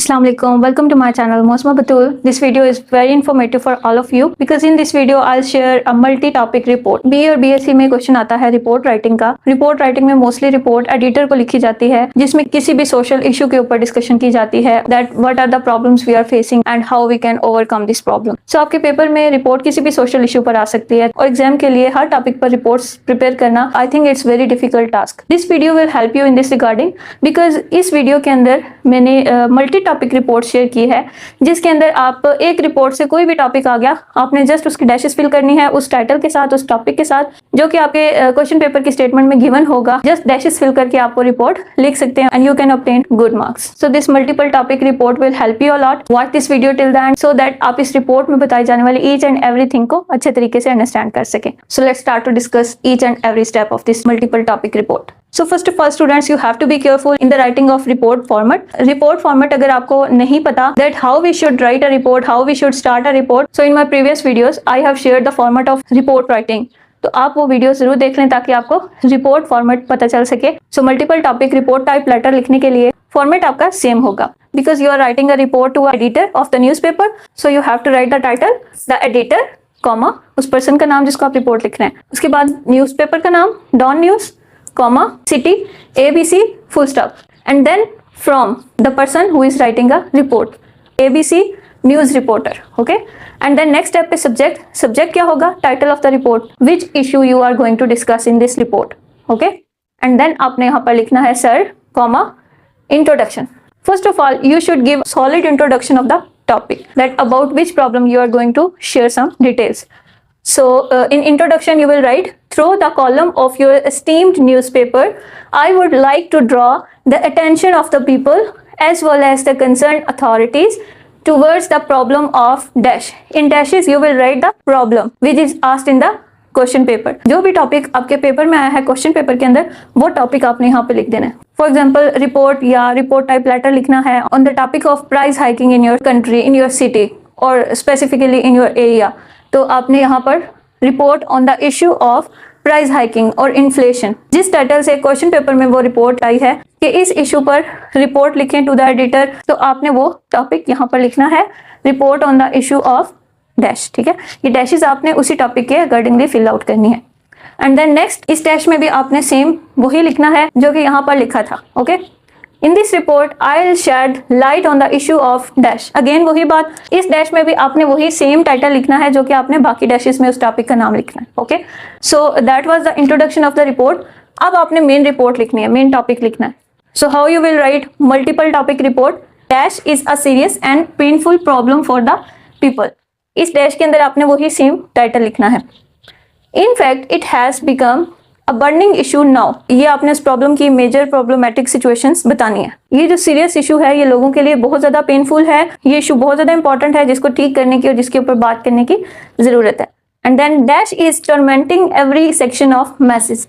Assalamualaikum. Welcome to my channel Mosma Batul. This video is very informative for all of you because in this video I'll share a multi-topic report. BA और BSc में question आता है report writing का। Report writing में mostly report editor को लिखी जाती है जिसमें किसी भी सोशल इशू के ऊपर डिस्कशन की जाती है that what are the problems we are facing and how we can overcome this problem. So आपके पेपर में रिपोर्ट किसी भी सोशल इशू पर आ सकती है और एग्जाम के लिए हर टॉपिक पर रिपोर्ट्स प्रिपेयर करना I think it's very difficult task. This video will help you in this regarding because इस वीडियो के अंदर मैंने मल्टी टॉपिक रिपोर्ट शेयर की है जिसके अंदर आप एक रिपोर्ट से कोई भी टॉपिक आ गया आपने जस्ट उसकी डैशेस फिल करनी है उस टाइटल के साथ उस टॉपिक के साथ जो कि आपके क्वेश्चन पेपर की स्टेटमेंट में गिवन होगा। जस्ट डैशेस फिल करके आप वो रिपोर्ट लिख सकते हैं and you can obtain good marks. So this multiple topic report will help you a lot. Watch this video till the and so that आप इस रिपोर्ट में बताई जाने वाली ईच एंड एवरीथिंग को अच्छे तरीके से अंडरस्टैंड कर सकें। So let's start to discuss each and every step of this multiple topic report. So first of all students you have to be careful in the writing of report format. Report format अगर आपको नहीं पता that how we should write a report, how we should start a report. So in my previous videos I have shared the format of report writing. तो आप वो video जरूर देख लें ताकि आपको रिपोर्ट फॉर्मेट पता चल सके। So multiple topic report type letter लिखने के लिए फॉर्मेट आपका सेम होगा because you are writing a report to editor of the newspaper. So you have to write the title the editor comma उस person का नाम जिसको आप रिपोर्ट लिख रहे हैं, उसके बाद न्यूज़पेपर का नाम Dawn news comma city ABC full stop and then from the person who is writing a report ABC news reporter. Okay, and then next step is subject क्या होगा title of the report which issue you are going to discuss in this report. Okay, and then आपने यहाँ पर लिखना है sir comma introduction. First of all you should give solid introduction of the topic that about which problem you are going to share some details. So in introduction you will write through the column of your esteemed newspaper I would like to draw the attention of the people as well as the concerned authorities towards the problem of dash. In dashes you will write the problem which is asked in the question paper. जो भी topic आपके paper में आया है question paper के अंदर वो topic आपने यहाँ पे लिख देना है। फॉर एग्जाम्पल रिपोर्ट या रिपोर्ट टाइप लेटर लिखना है on the topic of price hiking in your country in your city और स्पेसिफिकली इन योर एरिया, तो आपने यहाँ पर report on the issue of price hiking और इन्फ्लेशन जिस टाइटल से क्वेश्चन पेपर में वो रिपोर्ट आई है कि इस इशू पर रिपोर्ट लिखें टू द एडिटर, तो आपने वो टॉपिक यहाँ पर लिखना है report on the issue of dash. ठीक है, ये डैशेस आपने उसी टॉपिक के अकॉर्डिंगली फिल आउट करनी है। एंड देन नेक्स्ट इस डैश में भी आपने सेम वही लिखना है जो कि यहाँ पर लिखा था। Okay, In this report, I'll shed light on the issue of dash. Again वही बात, इस डैश में भी आपने वही सेम टाइटल लिखना है जो कि आपने बाकी डैशेस में उस टॉपिक का नाम लिखना है। Okay, so that was the introduction of the report. अब आपने मेन रिपोर्ट लिखनी है, मेन टॉपिक लिखना है। So how you will write multiple topic report. Dash is a serious and painful problem for the people. इस dash के अंदर आपने वही सेम टाइटल लिखना है। In fact it has become a burning issue now. ये आपने इस प्रॉब्लम की मेजर प्रॉब्लमेटिक सिचुएशंस बतानी है। ये जो सीरियस इशू है ये लोगों के लिए बहुत ज्यादा पेनफुल है, ये इशू बहुत ज्यादा इंपॉर्टेंट है जिसको ठीक करने की और जिसके ऊपर बात करने की जरूरत है। And then dash is tormenting every section of message.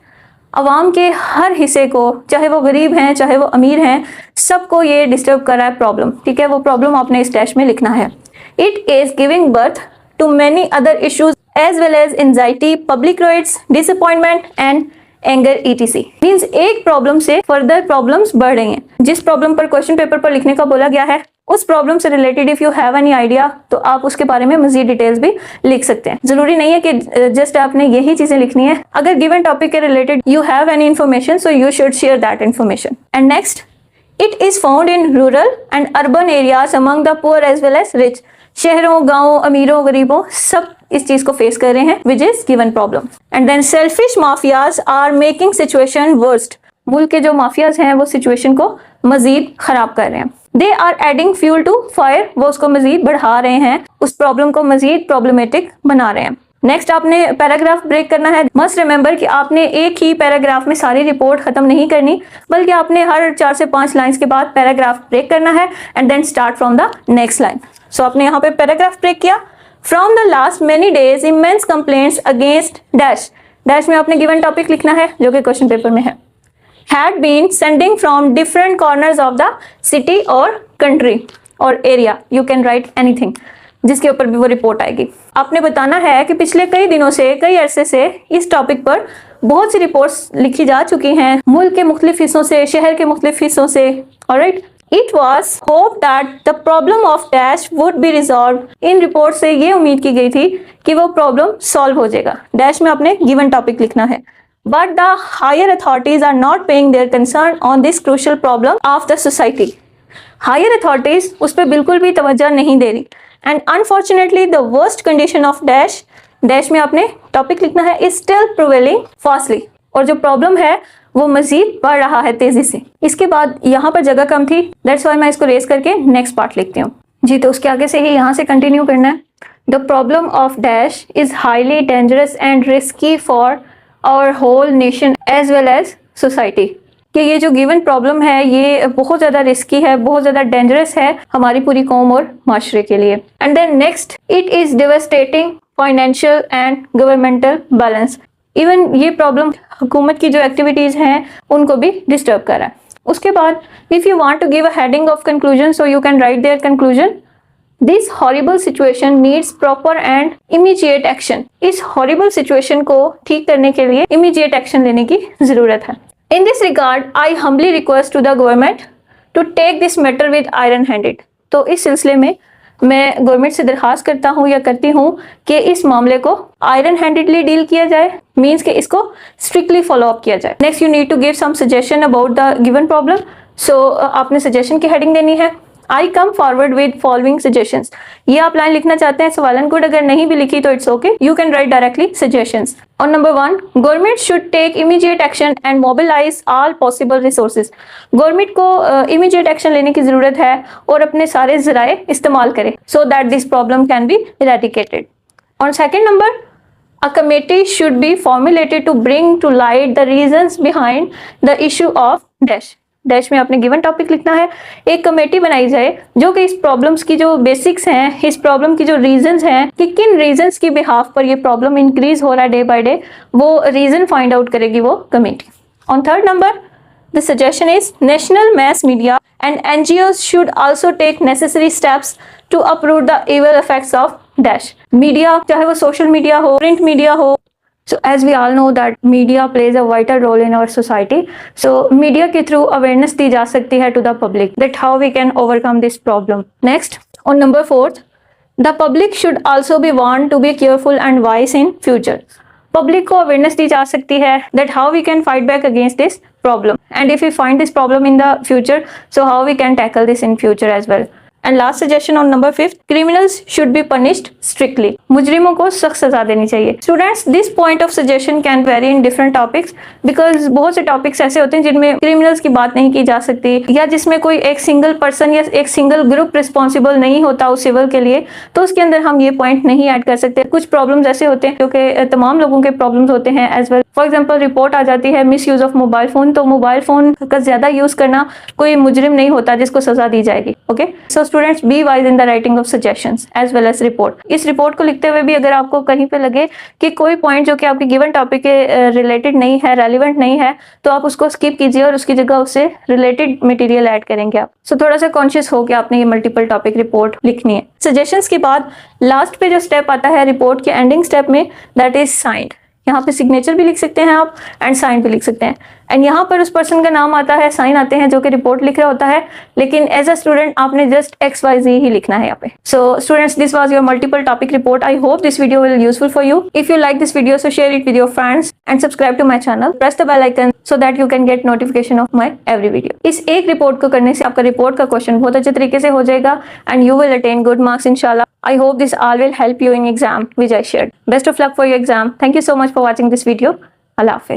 अवाम के हर हिस्से को, चाहे वो गरीब हैं चाहे वो अमीर हैं, सबको ये डिस्टर्ब कर रहा है प्रॉब्लम। ठीक है, वो प्रॉब्लम आपने इस डैश में लिखना है। It is giving birth to many other issues as well as anxiety, public rights, disappointment and anger etc. Means एक प्रॉब्लम से फर्दर प्रॉब्लम्स बढ़ रही हैं। जिस प्रॉब्लम पर क्वेश्चन पेपर पर लिखने का बोला गया है उस प्रॉब्लम से related if you have any idea तो आप उसके बारे में मजीद डिटेल्स भी लिख सकते हैं। जरूरी नहीं है कि जस्ट आपने यही चीजें लिखनी है। अगर गिवन टॉपिक के related you have any information so you should share that information. And next it is found in rural and urban areas among the poor as well as rich. शहरों, गांवों, अमीरों, गरीबों सब इस चीज को फेस कर रहे हैं which is given problem. And then selfish mafias are making situation worst. मुल्क के जो माफियाज हैं वो सिचुएशन को मजीद खराब कर रहे हैं। They are adding fuel to fire, वो उसको मजीद बढ़ा रहे हैं, उस प्रॉब्लम को मजीद प्रॉब्लमेटिक बना रहे हैं। नेक्स्ट आपने पैराग्राफ ब्रेक करना है। मस्ट रिमेंबर कि आपने एक ही पैराग्राफ में सारी रिपोर्ट खत्म नहीं करनी बल्कि आपने हर 4 से 5 लाइंस के बाद पैराग्राफ ब्रेक करना है and then start from the next line. So आपने यहाँ पे पैराग्राफ ब्रेक किया। From the last many days immense complaints against dash. Dash में आपने गिवन टॉपिक लिखना है जो कि क्वेश्चन पेपर में है। Had been sending from different corners of the city और कंट्री और area, you can write anything जिसके ऊपर भी वो रिपोर्ट आएगी। आपने बताना है कि पिछले कई दिनों से, कई अरसे से इस टॉपिक पर बहुत सी रिपोर्ट्स लिखी जा चुकी हैं मुल्क के मुख्तलिफ हिस्सों से, शहर के मुख्तलिफ हिस्सों से। Alright, it was hope that the problem of dash would be resolve. In report से ये उम्मीद की गई थी कि वो प्रॉब्लम सॉल्व हो जाएगा। डैश में आपने गिवन टॉपिक लिखना है। But the higher authorities are not paying their concern on this crucial problem of the society. Higher authorities उस पर बिल्कुल भी तवज्जो नहीं दे रही। And unfortunately the worst condition of dash, dash में आपने टॉपिक लिखना है, इज स्टिल प्रिवेलिंग फास्टली। और जो प्रॉब्लम है वो मजीद बढ़ रहा है तेजी से। इसके बाद यहाँ पर जगह कम थी, दैट्स व्हाई मैं इसको रेस करके नेक्स्ट पार्ट लिखती हूँ जी। तो उसके आगे से ही यहाँ से कंटिन्यू करना है। The problem of dash is highly dangerous and risky for our whole nation as well as society. कि ये जो गिवन प्रॉब्लम है ये बहुत ज़्यादा रिस्की है, बहुत ज़्यादा डेंजरस है हमारी पूरी कौम और माशरे के लिए। And then next, it is devastating financial and governmental balance. Even ये प्रॉब्लम हुकूमत की जो एक्टिविटीज़ हैं उनको भी डिस्टर्ब कर रहा है। उसके बाद if you want to give a heading of conclusion, so you can write there conclusion, this horrible situation needs proper and immediate action. इस हॉरिबल सिचुएशन को ठीक करने के लिए इमीडिएट एक्शन लेने की ज़रूरत है। In this regard, I humbly request to the government to take this matter with iron handed। तो इस सिलसिले में मैं गवर्नमेंट से दरखास्त करता हूँ या करती हूँ कि इस मामले को आयरन हैंडेडली डील किया जाए, मीन्स कि इसको स्ट्रिक्टली फॉलो अप किया जाए। Next, you need to give some suggestion about the given problem. So आपने सजेशन की हेडिंग देनी है, I come forward with following suggestions. ये आप लाइन लिखना चाहते हैं, सवालन गुड, अगर नहीं भी लिखी तो it's okay, you can write directly suggestions. और number 1, government should take immediate action and mobilise all possible resources. Government को इमीडिएट एक्शन लेने की जरूरत है और अपने सारे जराए इस्तेमाल करे so that this problem can be eradicated. और second number, a committee should be formulated to bring to light the reasons behind the issue of dash। Dash में आपने गिवन टॉपिक लिखना है। एक कमेटी बनाई जाए जो कि इस प्रॉब्लम्स की जो बेसिक्स हैं, इस प्रॉब्लम की जो रीजंस हैं कि किन रीजंस की बिहाफ पर ये प्रॉब्लम इंक्रीज हो रहा है डे बाय डे, वो रीजन फाइंड आउट करेगी वो committee. On third number, the suggestion is national mass media and NGOs should also take necessary steps to uproot the evil effects of dash। Media, चाहे वो social media हो, print media हो, so as we all know that media plays a vital role in our society, so media के through awareness दी जा सकती है to the public that how we can overcome this problem। Next, on number 4, the public should also be warned to be careful and wise in future। Public को awareness दी जा सकती है that how we can fight back against this problem and if we find this problem in the future, so how we can tackle this in future as well। And last suggestion on number 5, criminals should be punished strictly. मुजरिमों को सख्त सजा देनी चाहिए। Students, this point of suggestion can very in different topics because बहुत से topics ऐसे होते हैं जिनमें क्रिमिनल्स की बात नहीं की जा सकती या जिसमें कोई एक सिंगल पर्सन या एक सिंगल ग्रुप रिस्पॉन्सिबल नहीं होता उस सिविल के लिए, तो उसके अंदर हम ये पॉइंट नहीं ऐड कर सकते। कुछ प्रॉब्लम्स ऐसे होते हैं जो कि तमाम लोगों के प्रॉब्लम्स होते हैं as well. For example, report आ जाती है misuse of mobile phone, तो मोबाइल फोन का ज्यादा यूज करना कोई मुजरिम नहीं होता जिसको सजा दी जाएगी। Okay, so students, be wise in the writing of suggestions as well as report. इस रिपोर्ट को लिखते हुए भी अगर आपको कहीं पे लगे कि कोई पॉइंट जो कि आपके गिवन टॉपिक के रिलेटेड नहीं है, रेलिवेंट नहीं है, तो आप उसको स्किप कीजिए और उसकी जगह उससे रिलेटेड मटेरियल ऐड करेंगे आप। सो थोड़ा सा कॉन्शियस हो कि आपने ये मल्टीपल टॉपिक रिपोर्ट लिखनी है। सजेशंस के बाद लास्ट पे जो स्टेप आता है रिपोर्ट के एंडिंग स्टेप में, दैट इज साइंड। यहाँ पे सिग्नेचर भी लिख सकते हैं आप एंड साइन भी लिख सकते हैं। एंड यहाँ पर उस पर्सन का नाम आता है, साइन आते हैं जो कि रिपोर्ट लिख रहा होता है, लेकिन एज अ स्टूडेंट आपने जस्ट XYZ ही लिखना है यहाँ पे। So students, this was your multiple topic report. I hope this video will useful for you. If you like this video, so share it with your friends and subscribe to my channel. Press the bell icon so that you can get notification of my every video. इस एक report को करने से आपका report का question बहुत अच्छे तरीके से हो जाएगा and you will attain good marks इंशाल्लाह। I hope this all will help you in exam which I shared. Best of luck for your exam. Thank you so much for watching this video. Allah Hafiz.